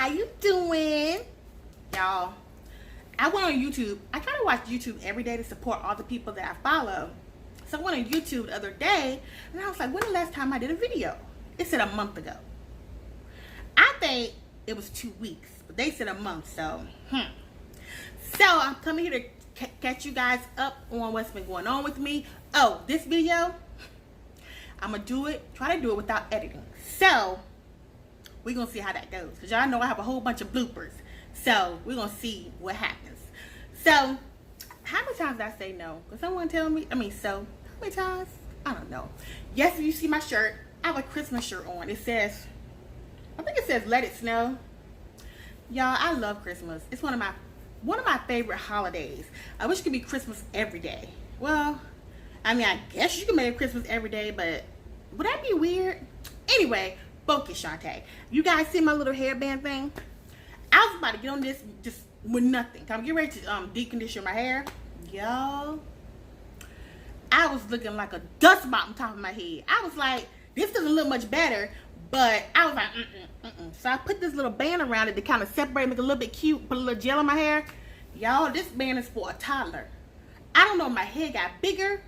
How you doing? Y'all, I went on YouTube. I try to watch YouTube every day to support all the people that I follow. So I went on YouTube the other day, and I was like, when the last time I did a video? It said a month ago. I think it was 2 weeks, but they said a month, so, So I'm coming here to catch you guys up on what's been going on with me. Oh, this video, I'm going to try to do it without editing. So, we're going to see how that goes. Because y'all know I have a whole bunch of bloopers. So, we're going to see what happens. So, how many times did I say no? Because someone tell me, how many times? I don't know. Yes, if you see my shirt, I have a Christmas shirt on. It says, I think it says, let it snow. Y'all, I love Christmas. It's one of my favorite holidays. I wish it could be Christmas every day. Well, I mean, I guess you can make it Christmas every day, but would that be weird? Anyway, focus, Shantae. You guys see my little hairband thing? I was about to get on this just with nothing. I'm getting ready to decondition my hair. Y'all, I was looking like a dust mop on top of my head. I was like, this doesn't look much better, but I was like, So I put this little band around it to kind of separate, make it a little bit cute, put a little gel in my hair. Y'all, this band is for a toddler. I don't know if my head got bigger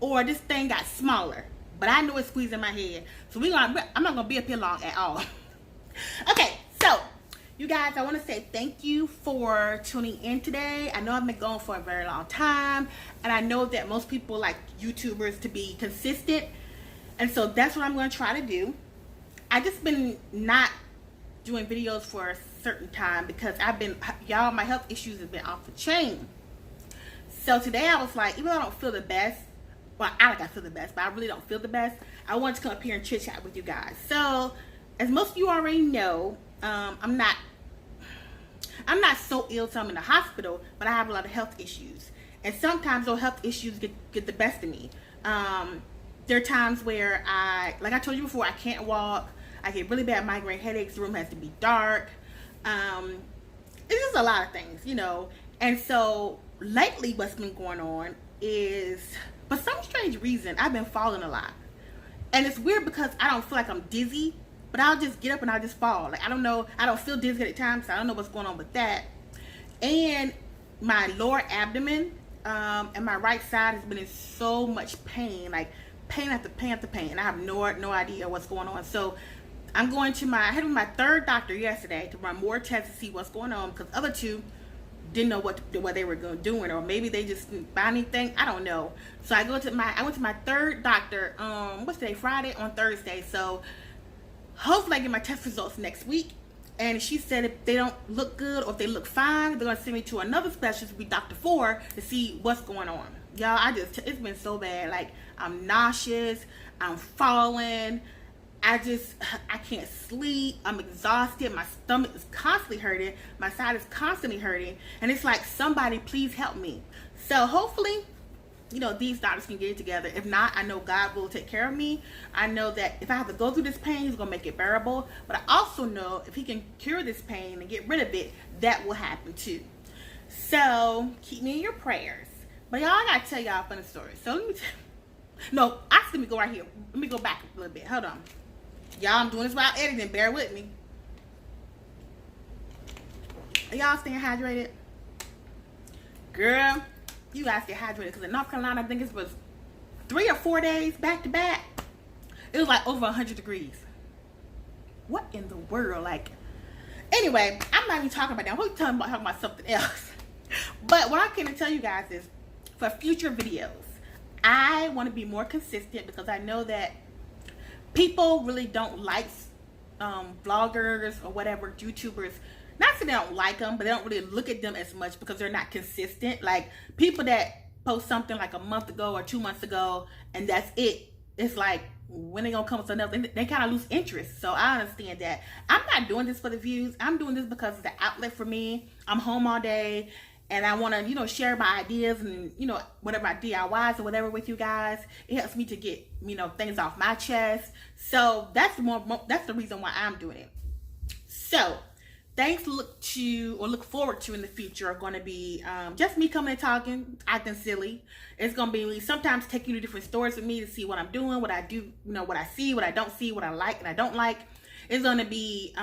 or this thing got smaller, but I know it's squeezing my head. So I'm not gonna be up here long at all. Okay, so you guys, I want to say thank you for tuning in today. I know I've been going for a very long time, and I know that most people like YouTubers to be consistent, and so that's what I'm going to try to do. I just been not doing videos for a certain time because y'all, my health issues have been off the chain. So today I was like, even though I don't feel the best, well, I feel the best, but I really don't feel the best, I wanted to come up here and chit chat with you guys. So, as most of you already know, I'm not so ill, so I'm in the hospital, but I have a lot of health issues. And sometimes those health issues get the best of me. There are times where like I told you before, I can't walk. I get really bad migraine headaches. The room has to be dark. It's just a lot of things, you know. And so lately what's been going on is, for some strange reason, I've been falling a lot. And it's weird because I don't feel like I'm dizzy, but I'll just get up and I'll just fall. Like, I don't know, I don't feel dizzy at times, so I don't know what's going on with that. And my lower abdomen and my right side has been in so much pain, like pain after pain after pain, and I have no idea what's going on. So I'm going to I had my third doctor yesterday to run more tests to see what's going on, because other two didn't know what they were doing, or maybe they just didn't find anything. I don't know. So I went to my third doctor. What's today? Friday, on Thursday. So hopefully I get my test results next week. And she said if they don't look good or if they look fine, they're gonna send me to another specialist, be Dr. 4, to see what's going on. Y'all, it's been so bad. Like, I'm nauseous, I'm falling, I can't sleep, I'm exhausted, my stomach is constantly hurting, my side is constantly hurting, and it's like, somebody please help me. So hopefully, you know, these doctors can get it together. If not, I know God will take care of me. I know that if I have to go through this pain, he's gonna make it bearable, but I also know if he can cure this pain and get rid of it, that will happen too. So keep me in your prayers. But y'all, I gotta tell y'all a funny story. So let me go right here. Let me go back a little bit. Hold on. Y'all, I'm doing this while editing. Bear with me. Are y'all staying hydrated? Girl, you guys stay hydrated, because in North Carolina, I think it was 3 or 4 days back to back. It was like over 100 degrees. What in the world? Like, anyway, I'm not even talking about that. I'm talking about something else. But what I came to tell you guys is, for future videos, I want to be more consistent, because I know that people really don't like vloggers or whatever, YouTubers. Not that they don't like them, but they don't really look at them as much because they're not consistent. Like, people that post something like a month ago or 2 months ago and that's it, it's like, when they gonna come with another, they kind of lose interest. So I understand that. I'm not doing this for the views. I'm doing this because it's the outlet for me. I'm home all day, and I want to, you know, share my ideas and, you know, whatever my DIYs or whatever with you guys. It helps me to get, you know, things off my chest. So that's the reason why I'm doing it. So things to look forward to in the future are going to be just me coming and talking, acting silly. It's going to be me sometimes taking you to different stores with me to see what I'm doing, what I do, you know, what I see, what I don't see, what I like and I don't like. It's going to be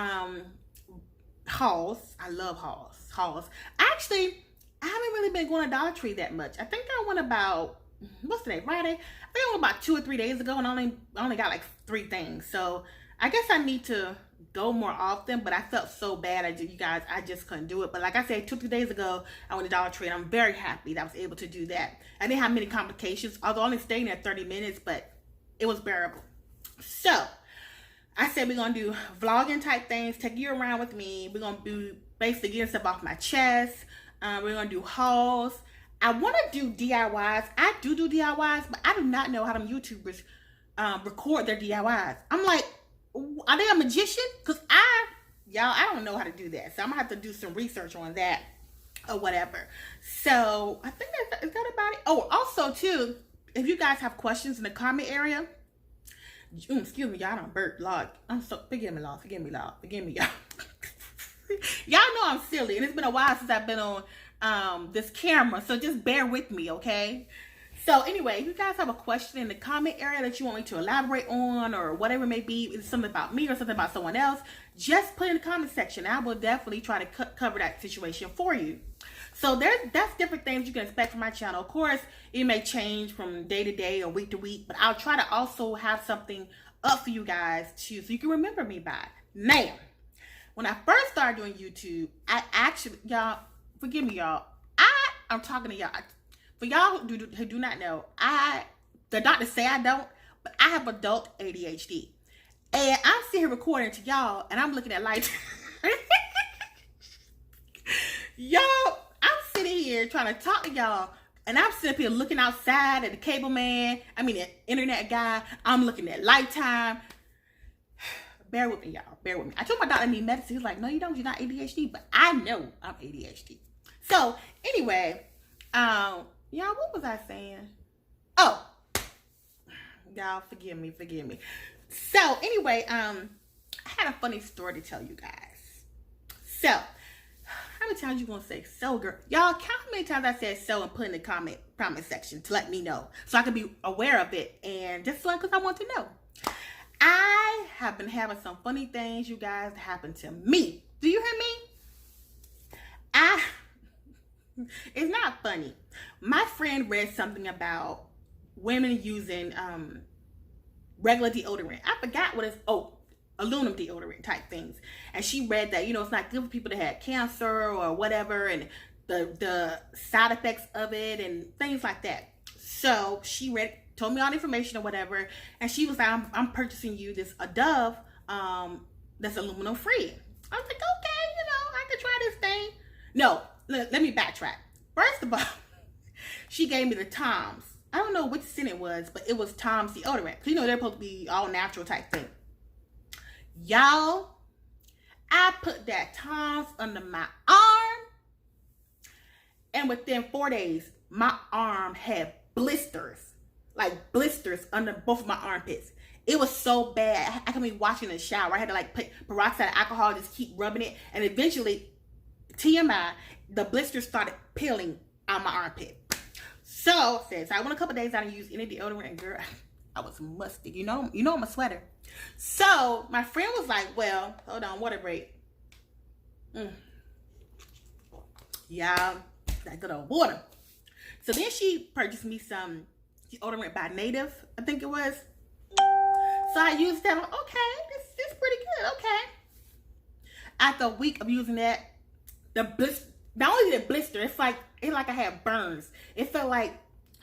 hauls. I love hauls. Actually, I haven't really been going to Dollar Tree that much. I think I went about, what's today, Friday? I think I went about 2 or 3 days ago, and I only got like 3 things. So I guess I need to go more often, but I felt so bad, you guys, I just couldn't do it. But like I said, 2 or 3 days ago, I went to Dollar Tree, and I'm very happy that I was able to do that. I didn't have many complications, although I only staying there 30 minutes, but it was bearable. So I said we're gonna do vlogging type things, take you around with me. We're gonna do basically getting stuff off my chest. We're gonna do hauls. I want to do DIYs. I do DIYs, but I do not know how them YouTubers record their DIYs. I'm like, are they a magician? Because I don't know how to do that. So I'm gonna have to do some research on that or whatever. So I think is that about it. Oh, also too, if you guys have questions in the comment area, excuse me, y'all, don't burp, Lord. I'm so, forgive me, Lord. Forgive me, Lord. Forgive me, y'all. Y'all know I'm silly, and it's been a while since I've been on this camera, so just bear with me, okay? So anyway, if you guys have a question in the comment area that you want me to elaborate on, or whatever it may be, it's something about me or something about someone else, just put it in the comment section. I will definitely try to cover that situation for you. So that's different things you can expect from my channel. Of course, it may change from day to day or week to week, but I'll try to also have something up for you guys too, so you can remember me by. Now, when I first started doing YouTube, I actually, y'all, forgive me, y'all. I'm talking to y'all. For y'all who do not know, the doctors say I don't, but I have adult ADHD. And I'm sitting here recording to y'all, and I'm looking at lights. Y'all, I'm sitting here trying to talk to y'all, and I'm sitting up here looking outside at the cable man. I mean, the internet guy. I'm looking at Lifetime. Bear with me, y'all. Bear with me. I told my doctor I need medicine. He's like, no, you don't. You're not ADHD. But I know I'm ADHD. So, anyway, y'all, what was I saying? Oh, y'all, forgive me. So, anyway, I had a funny story to tell you guys. So, how many times you gonna say so, girl? Y'all, count how many times I said so and put in the comment section to let me know, so I can be aware of it, and just because I want to know. I have been having some funny things, you guys, happen to me. Do you hear me? It's not funny. My friend read something about women using regular deodorant. I forgot what it's, aluminum deodorant type things. And she read that, it's not good for people that had cancer or whatever, and the side effects of it and things like that. So she told me all the information or whatever, and she was like, I'm purchasing you a Dove that's aluminum free. I was like, okay, I could try this thing. No, let me backtrack. First of all, she gave me the Tom's. I don't know which scent it was, but it was Tom's deodorant. They're supposed to be all natural type thing. Y'all, I put that Tom's under my arm, and within 4 days, my arm had blisters. Like blisters under both of my armpits. It was so bad. I could be washing in the shower. I had to put peroxide of alcohol, just keep rubbing it. And eventually, TMI, the blisters started peeling out my armpit. So, since I went a couple days, I didn't use any deodorant, and girl, I was musty. You know I'm a sweater. So, my friend was like, well, hold on, water break. Yeah, that good old water. So then she purchased me some deodorant by Native, I think it was. So I used that. Okay, this is pretty good. Okay. After a week of using that, not only the blister, it's like I had burns. It felt like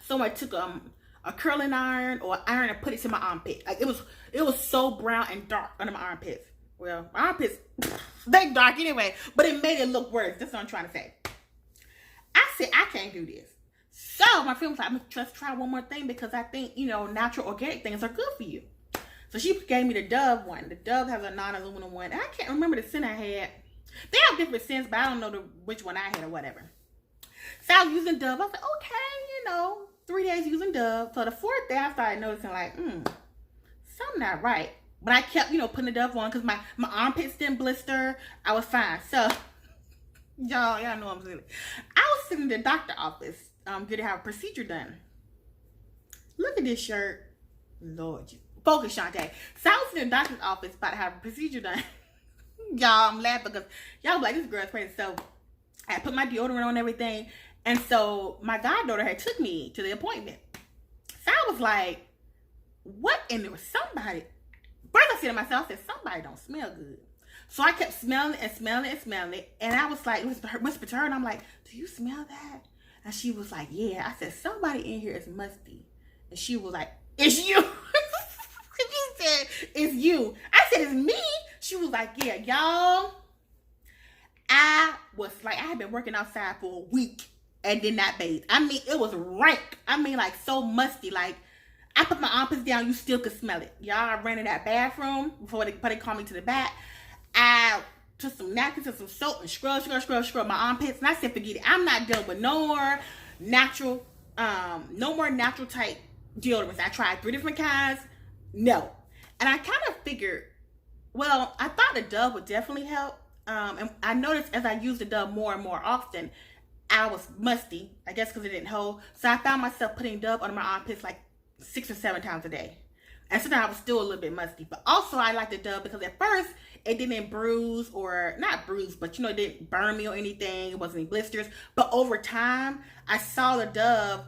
someone took a curling iron or iron and put it to my armpit. Like it was so brown and dark under my armpits. Well, my armpits, they dark anyway, but it made it look worse. That's what I'm trying to say. I said, I can't do this. So my friend was like, I'm gonna just try one more thing because I think, natural organic things are good for you. So she gave me the Dove one. The Dove has a non-aluminum one. And I can't remember the scent I had. They have different scents, but I don't know which one I had or whatever. So I was using Dove. I was like, okay, 3 days using Dove. So the 4th day, I started noticing like, something not right. But I kept, putting the Dove on because my armpits didn't blister. I was fine. So, y'all know I'm silly. I was sitting in the doctor's office getting to have a procedure done. Look at this shirt. Lord, focus, Shantae. So I was in the doctor's office about to have a procedure done. Y'all, I'm laughing because y'all like, this girl's crazy. So I put my deodorant on and everything. And so my goddaughter had took me to the appointment. So I was like, what? And there was somebody. First I said to myself, I said, somebody don't smell good. So I kept smelling and smelling and smelling it. And I was like, whispered to her, and I'm like, do you smell that? And she was like, yeah. I said, somebody in here is musty. And she was like, it's you. She said, it's you. I said, it's me. She was like, yeah, y'all. I was like, I had been working outside for a week and did not bathe. I mean, it was rank. I mean, like, so musty. Like, I put my armpits down, you still could smell it. Y'all, I ran in that bathroom before they called me to the back. I took some napkins and some soap and scrub my armpits. And I said, forget it. I'm not dealing with no more natural type deodorants. I tried 3 different kinds. No. And I kind of figured, well, I thought the Dove would definitely help. And I noticed as I used the Dove more and more often, I was musty. I guess because it didn't hold. So I found myself putting Dove under my armpits like 6 or 7 times a day. And sometimes I was still a little bit musty. But also I like the Dove because at first it didn't bruise, or not bruise, but you know, it didn't burn me or anything. It wasn't any blisters. But over time, I saw the Dove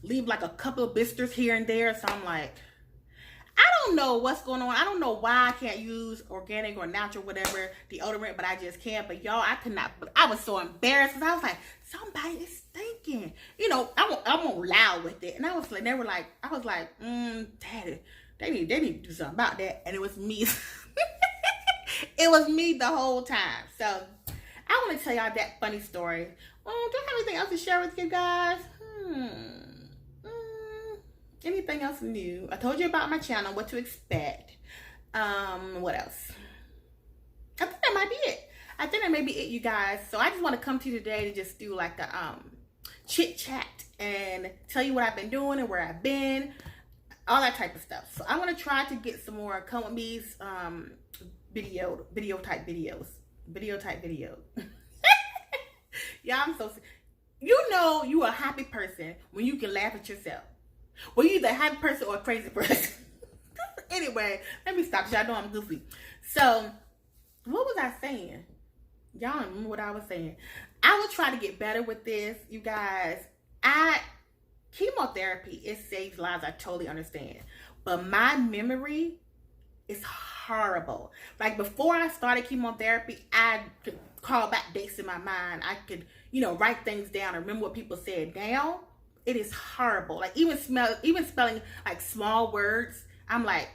leave like a couple of blisters here and there. So I'm like, I don't know what's going on. I don't know why I can't use organic or natural, whatever, deodorant, but I just can't. But y'all, I could not. I was so embarrassed because I was like, somebody is stinking. You know, I won't loud with it. And I was like, they were like, I was like, Daddy, they need to do something about that. And it was me. It was me the whole time. So I want to tell y'all that funny story. Do I have anything else to share with you guys? Anything else new? I told you about my channel, what to expect. What else? I think that might be it. I think that may be it, you guys. So I just want to come to you today to just do like a chit chat and tell you what I've been doing and where I've been, all that type of stuff. So I want to try to get some more Come With Me's video type videos. Yeah, I'm so. You know, you a happy person when you can laugh at yourself. Well, you're either a happy person or a crazy person. Anyway, let me stop. Y'all know I'm goofy. So, what was I saying? Y'all don't remember what I was saying. I will try to get better with this, you guys. Chemotherapy, it saves lives. I totally understand. But my memory is horrible. Like, before I started chemotherapy, I could call back dates in my mind. I could, write things down and remember what people said. Now, it is horrible. Like, even spelling like small words, I'm like,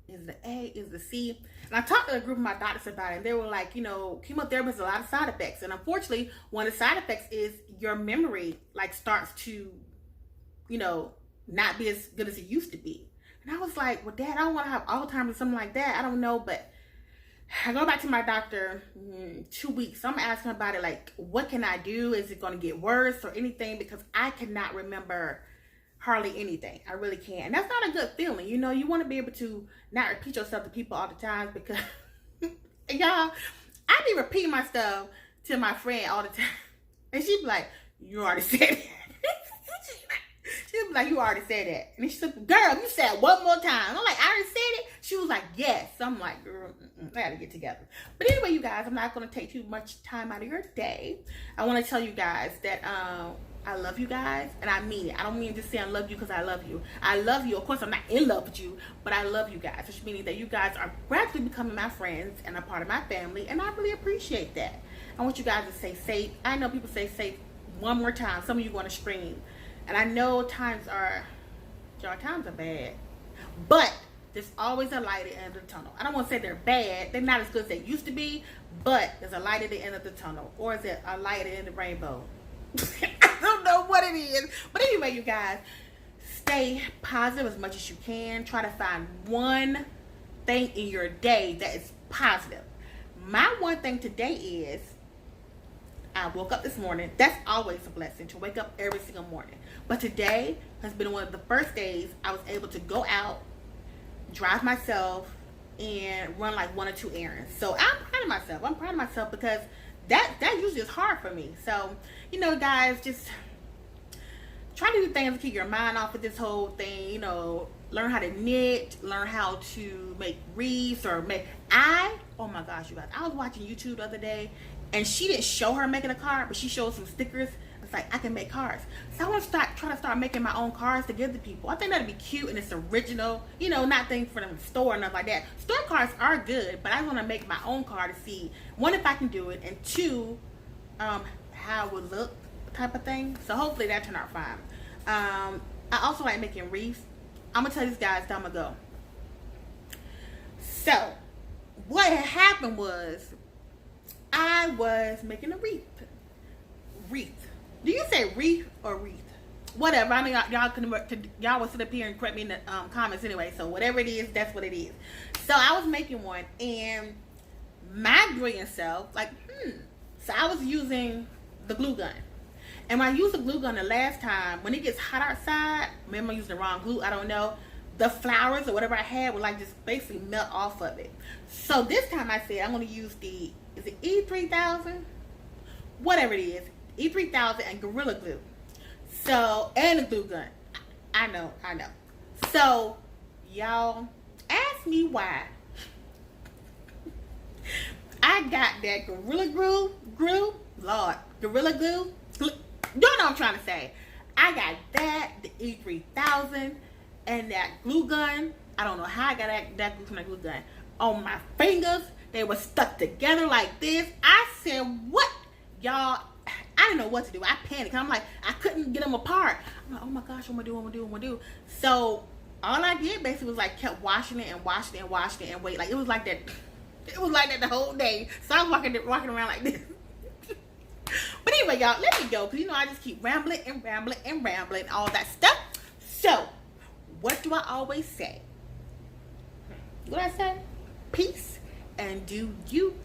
is the A, is the C? And I talked to a group of my doctors about it, and they were like, chemotherapy has a lot of side effects. And unfortunately, one of the side effects is your memory like starts to, not be as good as it used to be. And I was like, well, Dad, I don't want to have Alzheimer's or something like that. I don't know, but I go back to my doctor in 2 weeks. So I'm asking about it, like, what can I do? Is it going to get worse or anything? Because I cannot remember hardly anything. I really can't. And that's not a good feeling. You want to be able to not repeat yourself to people all the time, because y'all, I be repeating my stuff to my friend all the time. And she be like, you already said it. She was like, you already said that. And she said, girl, you said one more time. I'm like, I already said it. She was like, yes. So I'm like, girl, I gotta get together. But anyway, you guys, I'm not gonna take too much time out of your day. I want to tell you guys that I love you guys, and I mean it. I don't mean just say I love you because I love you. I love you. Of course, I'm not in love with you, but I love you guys, which means that you guys are gradually becoming my friends and a part of my family, and I really appreciate that. I want you guys to stay safe. I know people say safe one more time. Some of you want to scream. And I know times are bad, but there's always a light at the end of the tunnel. I don't want to say they're bad. They're not as good as they used to be, but there's a light at the end of the tunnel. Or is it a light at the end of the rainbow? I don't know what it is. But anyway, you guys, stay positive as much as you can. Try to find one thing in your day that is positive. My one thing today is, I woke up this morning. That's always a blessing, to wake up every single morning. But today has been one of the first days I was able to go out, drive myself, and run like 1 or 2 errands. So I'm proud of myself. I'm proud of myself because that usually is hard for me. So, guys, just try to do things to keep your mind off of this whole thing. learn how to knit, learn how to make wreaths or make. Oh my gosh, you guys! I was watching YouTube the other day, and she didn't show her making a card, but she showed some stickers. It's like, I can make cards. So I want to try to start making my own cards to give to people. I think that'd be cute and it's original. You know, not things for them store and nothing like that. Store cards are good, but I want to make my own card to see, one, if I can do it, and two, how it would look, type of thing. So hopefully that turned out fine. I also like making wreaths. I'm going to tell these guys how I'm going to go. So, what had happened was, I was making a wreath. Do you say wreath or wreath? Whatever. I know y'all will sit up here and correct me in the comments anyway. So whatever it is, that's what it is. So I was making one, and my brilliant self, like, So I was using the glue gun. And when I used the glue gun the last time, when it gets hot outside, maybe I'm using the wrong glue, I don't know. The flowers or whatever I had would like just basically melt off of it. So this time I said I'm going to use the, is it E3000? Whatever it is. E3000 and Gorilla Glue. So, and the glue gun. I know. So, y'all, ask me why I got that Gorilla Glue, Lord, Gorilla Glue. You know what I'm trying to say. I got that, the E3000, and that glue gun. I don't know how I got that glue from that glue gun. On my fingers, they were stuck together like this. I said, what? Y'all, I didn't know what to do. I panicked. I'm like, I couldn't get them apart. I'm like, oh my gosh, what am I do? So all I did basically was like kept washing it and wait. Like it was like that. It was like that the whole day. So I was walking around like this. But anyway, y'all, let me go, because you know I just keep rambling and all that stuff. So what do I always say? What I say? Peace and do you.